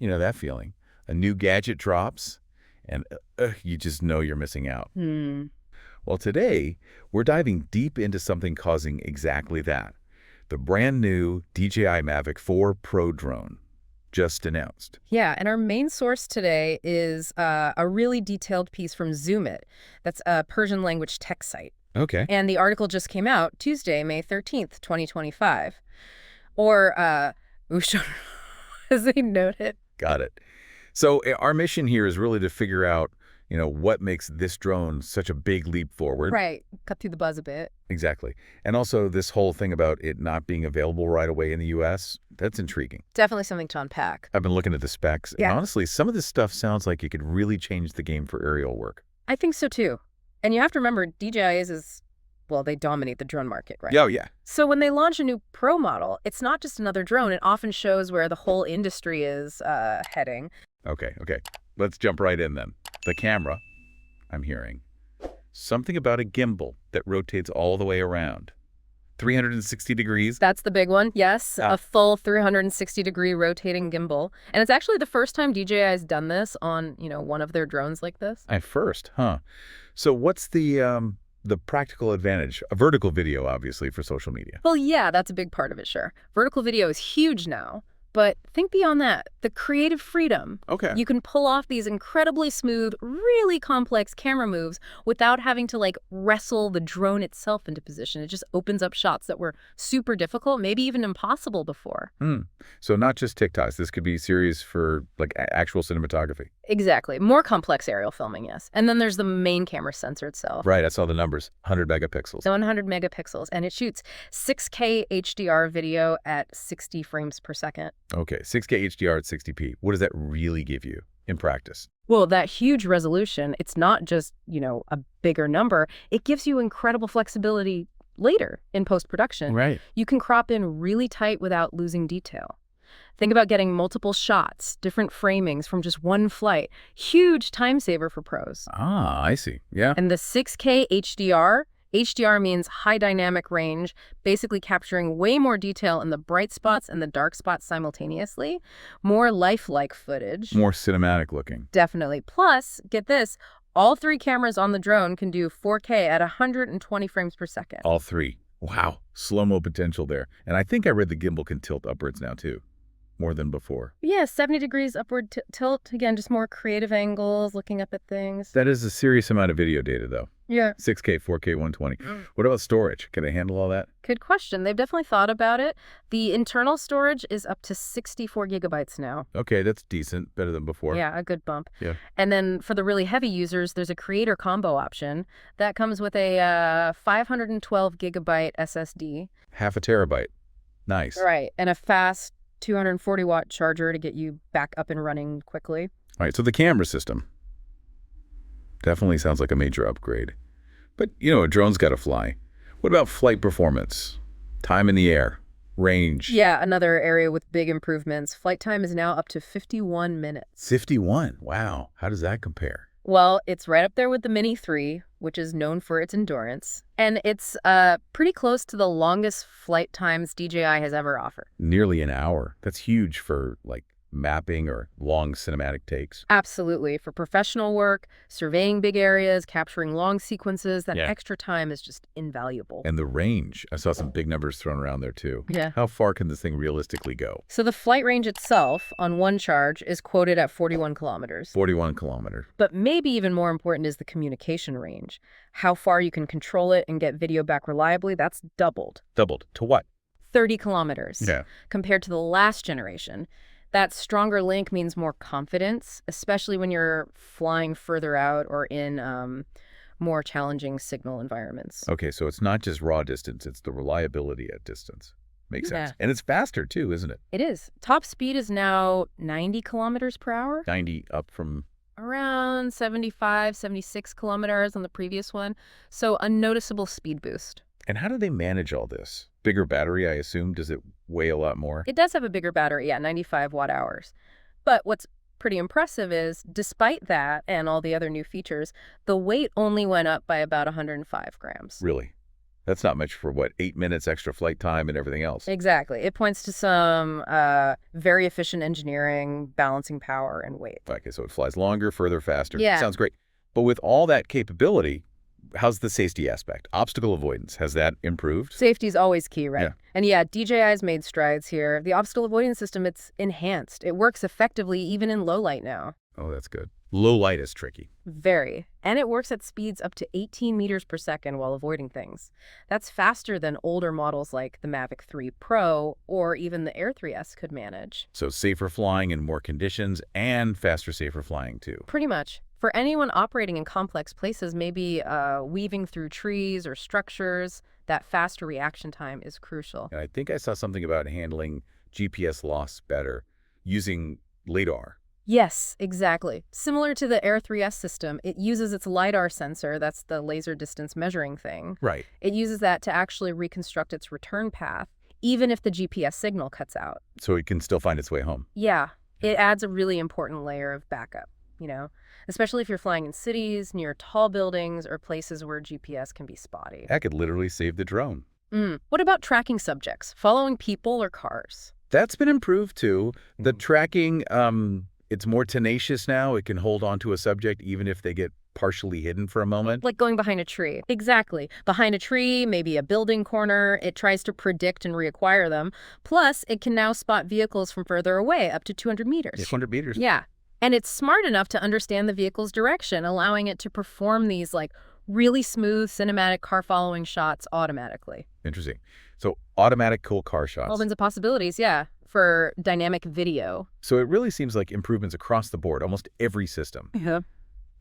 You know that feeling. A new gadget drops, and you just know you're missing out. Well, today, we're diving deep into something causing exactly that. The brand new DJI Mavic 4 Pro drone, just announced. Yeah, and our main source today is a really detailed piece from Zoomit. That's a Persian language tech site. Okay. And the article just came out Tuesday, May 13th, 2025. Or, Usha, as they noted. Got it. So our mission here is really to figure out, what makes this drone such a big leap forward. Right. Cut through the buzz a bit. Exactly. And also this whole thing about it not being available right away in the U.S., that's intriguing. Definitely something to unpack. I've been looking at the specs, Yeah. and honestly, some of this stuff sounds like it could really change the game for aerial work. I think so, too. And you have to remember, DJI well, they dominate the drone market, right? Oh, yeah. So when they launch a new Pro model, it's not just another drone. It often shows where the whole industry is heading. Okay. Let's jump right in then. The camera, I'm hearing. Something about a gimbal that rotates all the way around. 360 degrees. That's the big one, yes. A full 360-degree rotating gimbal. And it's actually the first time DJI has done this on, one of their drones like this. At first, huh? So what's the practical advantage? A vertical video, obviously, for social media. Well, yeah, that's a big part of it, sure. Vertical video is huge now. But think beyond that. The creative freedom. Okay. You can pull off these incredibly smooth, really complex camera moves without having to, wrestle the drone itself into position. It just opens up shots that were super difficult, maybe even impossible before. So not just TikToks. This could be serious for, actual cinematography. Exactly. More complex aerial filming, yes. And then there's the main camera sensor itself. Right, I saw the numbers. 100 megapixels. 100 megapixels. And it shoots 6K HDR video at 60 frames per second. Okay, 6K HDR at 60p. What does that really give you in practice? Well, that huge resolution, it's not just, a bigger number. It gives you incredible flexibility later in post-production. Right. You can crop in really tight without losing detail. Think about getting multiple shots, different framings from just one flight. Huge time saver for pros. Ah, I see. Yeah. And the 6K HDR means high dynamic range, basically capturing way more detail in the bright spots and the dark spots simultaneously. More lifelike footage. More cinematic looking. Definitely. Plus, get this, all three cameras on the drone can do 4K at 120 frames per second. All three. Wow. Slow-mo potential there. And I think I read the gimbal can tilt upwards now, too. More than before. Yeah, 70 degrees upward tilt. Again, just more creative angles, looking up at things. That is a serious amount of video data, though. Yeah. 6K, 4K, 120. What about storage? Can I handle all that? Good question. They've definitely thought about it. The internal storage is up to 64 gigabytes now. Okay, that's decent. Better than before. Yeah, a good bump. Yeah. And then for the really heavy users, there's a creator combo option that comes with a 512 gigabyte SSD. Half a terabyte. Nice. Right. And a fast 240-watt charger to get you back up and running quickly. All right, so the camera system definitely sounds like a major upgrade. But, a drone's got to fly. What about flight performance? Time in the air? Range? Yeah, another area with big improvements. Flight time is now up to 51 minutes. 51? Wow. How does that compare? Well, it's right up there with the Mini 3, which is known for its endurance. And it's pretty close to the longest flight times DJI has ever offered. Nearly an hour. That's huge for, mapping or long cinematic takes. Absolutely. For professional work, surveying big areas, capturing long sequences, that extra time is just invaluable. And the range. I saw some big numbers thrown around there, too. Yeah. How far can this thing realistically go? So the flight range itself on one charge is quoted at 41 kilometers. 41 kilometers. But maybe even more important is the communication range. How far you can control it and get video back reliably, that's doubled. Doubled. To what? 30 kilometers. Yeah. Compared to the last generation. That stronger link means more confidence, especially when you're flying further out or in more challenging signal environments. Okay, so it's not just raw distance, it's the reliability at distance. Makes sense. Yeah. And it's faster, too, isn't it? It is. Top speed is now 90 kilometers per hour. 90 up from... Around 75, 76 kilometers on the previous one. So a noticeable speed boost. And how do they manage all this? Bigger battery, I assume. Does it weigh a lot more? It does have a bigger battery, 95 watt hours. But what's pretty impressive is, despite that and all the other new features, the weight only went up by about 105 grams. Really? That's not much for, what, 8 minutes extra flight time and everything else. Exactly. It points to some very efficient engineering, balancing power and weight. Okay, so it flies longer, further, faster. Yeah. Sounds great. But with all that capability, how's the safety aspect? Obstacle avoidance, has that improved? Safety's always key, right? Yeah. And yeah, DJI's made strides here. The obstacle avoidance system, it's enhanced. It works effectively even in low light now. Oh, that's good. Low light is tricky. Very. And it works at speeds up to 18 meters per second while avoiding things. That's faster than older models like the Mavic 3 Pro or even the Air 3S could manage. So safer flying in more conditions and faster, safer flying too. Pretty much. For anyone operating in complex places, maybe weaving through trees or structures, that faster reaction time is crucial. And I think I saw something about handling GPS loss better using LiDAR. Yes, exactly. Similar to the Air 3S system, it uses its LiDAR sensor, that's the laser distance measuring thing. Right. It uses that to actually reconstruct its return path, even if the GPS signal cuts out. So it can still find its way home. Yeah, it adds a really important layer of backup, especially if you're flying in cities, near tall buildings, or places where GPS can be spotty. That could literally save the drone. What about tracking subjects, following people or cars? That's been improved too. The tracking, it's more tenacious now. It can hold on to a subject even if they get partially hidden for a moment. Like going behind a tree. Exactly. Behind a tree, maybe a building corner. It tries to predict and reacquire them. Plus, it can now spot vehicles from further away, up to 200 meters. 200 meters. Yeah. And it's smart enough to understand the vehicle's direction, allowing it to perform these really smooth cinematic car following shots automatically. Interesting. So automatic cool car shots. Opens the possibilities, yeah, for dynamic video. So it really seems like improvements across the board, almost every system. Yeah.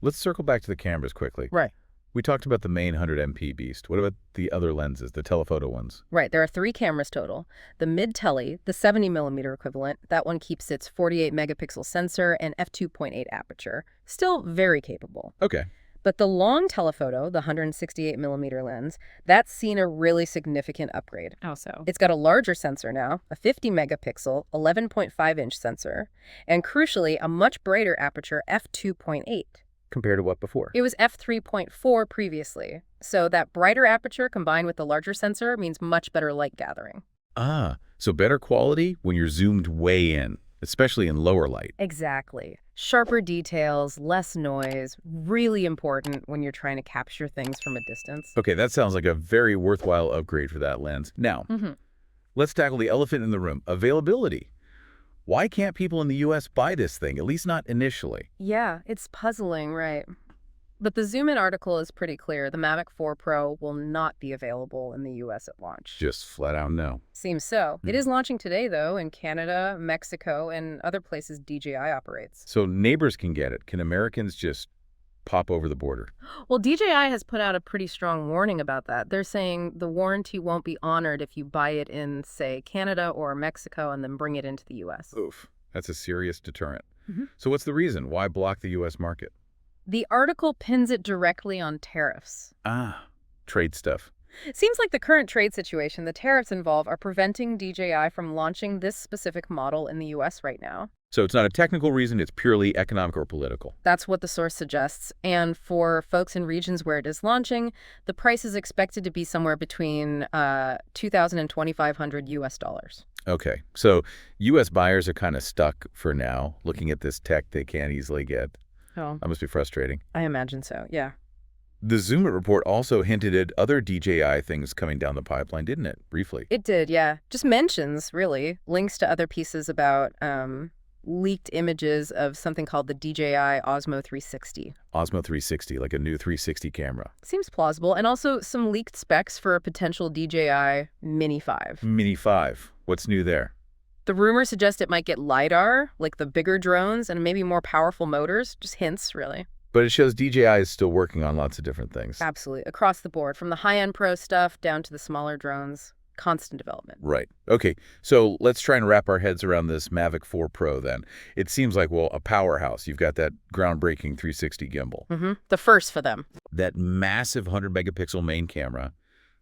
Let's circle back to the cameras quickly. Right. We talked about the main 100MP beast. What about the other lenses, the telephoto ones? Right. There are 3 cameras total. The mid-tele, the 70mm equivalent, that one keeps its 48-megapixel sensor and f2.8 aperture. Still very capable. Okay. But the long telephoto, the 168mm lens, that's seen a really significant upgrade. How so? It's got a larger sensor now, a 50-megapixel, 11.5-inch sensor, and crucially, a much brighter aperture, f2.8. Compared to what before? It was f3.4 previously. So that brighter aperture combined with the larger sensor means much better light gathering. Ah, so better quality when you're zoomed way in, especially in lower light. Exactly. Sharper details, less noise, really important when you're trying to capture things from a distance. Okay, that sounds like a very worthwhile upgrade for that lens. Now, let's tackle the elephant in the room, availability. Why can't people in the U.S. buy this thing, at least not initially? Yeah, it's puzzling, right? But the Zoom In article is pretty clear. The Mavic 4 Pro will not be available in the U.S. at launch. Just flat out no. Seems so. It is launching today, though, in Canada, Mexico, and other places DJI operates. So neighbors can get it. Can Americans just pop over the border? Well, DJI has put out a pretty strong warning about that. They're saying the warranty won't be honored if you buy it in, say, Canada or Mexico and then bring it into the U.S. Oof, that's a serious deterrent. So what's the reason? Why block the U.S. market? The article pins it directly on tariffs. Ah, trade stuff. It seems like the current trade situation, the tariffs involved, are preventing DJI from launching this specific model in the U.S. right now. So it's not a technical reason, it's purely economic or political. That's what the source suggests. And for folks in regions where it is launching, the price is expected to be somewhere between $2,000 and $2,500 US dollars. Okay, so U.S. buyers are kind of stuck for now, looking at this tech they can't easily get. Oh, That must be frustrating. I imagine so, yeah. The Zoom In report also hinted at other DJI things coming down the pipeline, didn't it? Briefly. It did, yeah. Just mentions, really, links to other pieces about leaked images of something called the DJI Osmo 360. Osmo 360, like a new 360 camera. Seems plausible. And also some leaked specs for a potential DJI Mini 5. Mini 5. What's new there? The rumors suggest it might get LiDAR, like the bigger drones, and maybe more powerful motors. Just hints, really. But it shows DJI is still working on lots of different things. Absolutely. Across the board, from the high-end pro stuff down to the smaller drones. Constant development. Right. Okay, so let's try and wrap our heads around this Mavic 4 Pro then. It seems like, well, a powerhouse. You've got that groundbreaking 360 gimbal. The first for them. That massive 100-megapixel main camera,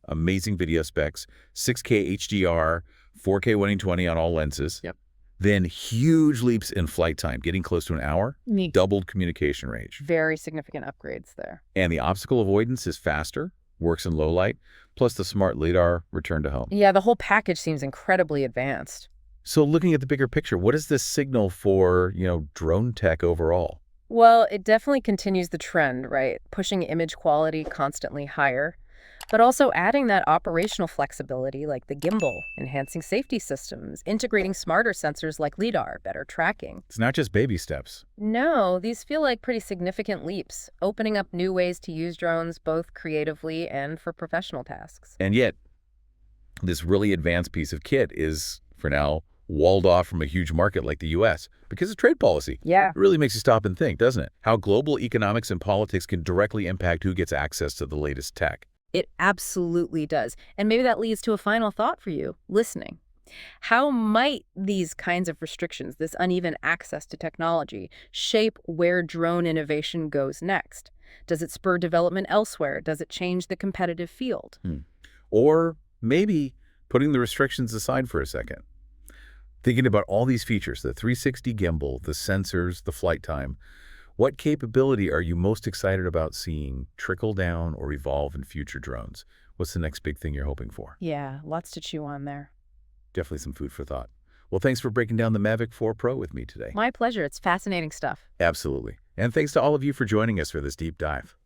amazing video specs, 6K HDR, 4K 120 on all lenses. Yep. Then huge leaps in flight time, getting close to an hour, doubled communication range. Very significant upgrades there. And the obstacle avoidance is faster, works in low light, plus the smart LiDAR return to home. Yeah, the whole package seems incredibly advanced. So looking at the bigger picture, what does this signal for, drone tech overall? Well, it definitely continues the trend, right? Pushing image quality constantly higher, but also adding that operational flexibility like the gimbal, enhancing safety systems, integrating smarter sensors like LiDAR, better tracking. It's not just baby steps. No, these feel like pretty significant leaps, opening up new ways to use drones both creatively and for professional tasks. And yet, this really advanced piece of kit is, for now, walled off from a huge market like the U.S. because of trade policy. Yeah. It really makes you stop and think, doesn't it? How global economics and politics can directly impact who gets access to the latest tech. It absolutely does. And maybe that leads to a final thought for you, listening. How might these kinds of restrictions, this uneven access to technology, shape where drone innovation goes next? Does it spur development elsewhere? Does it change the competitive field? Or maybe putting the restrictions aside for a second. Thinking about all these features, the 360 gimbal, the sensors, the flight time, what capability are you most excited about seeing trickle down or evolve in future drones? What's the next big thing you're hoping for? Yeah, lots to chew on there. Definitely some food for thought. Well, thanks for breaking down the Mavic 4 Pro with me today. My pleasure. It's fascinating stuff. Absolutely. And thanks to all of you for joining us for this deep dive.